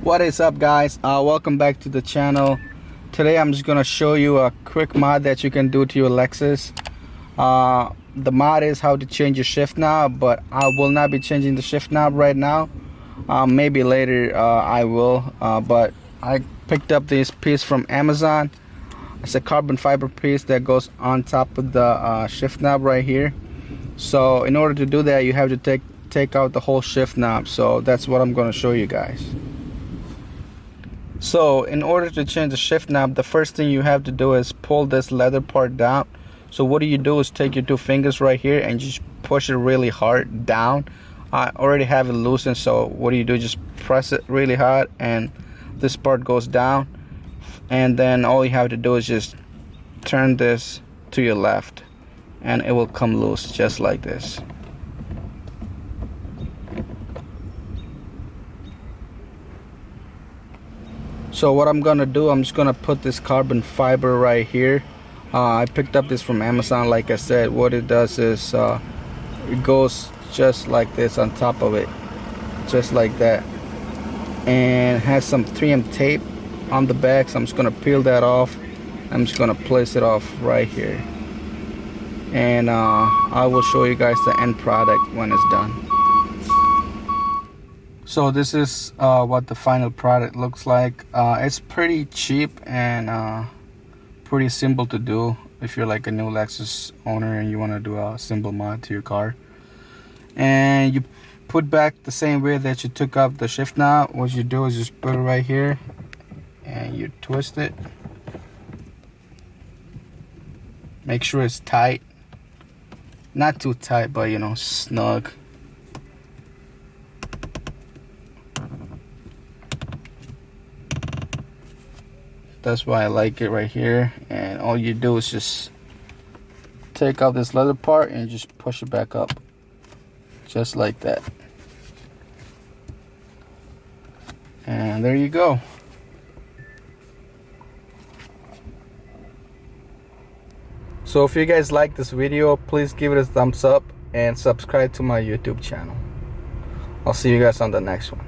What is up, guys? Welcome back to the channel. Today I'm just gonna show you a quick mod that you can do to your Lexus. The mod is how to change your shift knob, but I will not be changing the shift knob right now. Maybe later I will, but I picked up this piece from Amazon. It's a carbon fiber piece that goes on top of the shift knob right here. So in order to do that, you have to take out the whole shift knob. So that's what I'm going to show you guys. So in order to change the shift knob, the first thing you have to do is pull this leather part down. So what do you do is take your two fingers right here and just push it really hard down. I already have it loosened, so what do you do? Just press it really hard and this part goes down, and then all you have to do is just turn this to your left and it will come loose just like this. So what I'm gonna do, I'm just gonna put this carbon fiber right here. I picked up this from Amazon. Like I said, what it does is it goes just like this on top of it, just like that, and has some 3M tape on the back. So I'm just gonna peel that off. I'm just gonna place it off right here, and I will show you guys the end product when it's done. So this is what the final product looks like. It's pretty cheap and pretty simple to do if you're like a new Lexus owner and you want to do a simple mod to your car. And you put back the same way that you took out the shift knob. What you do is just put it right here and you twist it. Make sure it's tight, not too tight, but you know, snug. That's why I like it right here. And all you do is just take out this leather part and just push it back up, just like that. And there you go. So if you guys like this video, please give it a thumbs up and subscribe to my YouTube channel. I'll see you guys on the next one.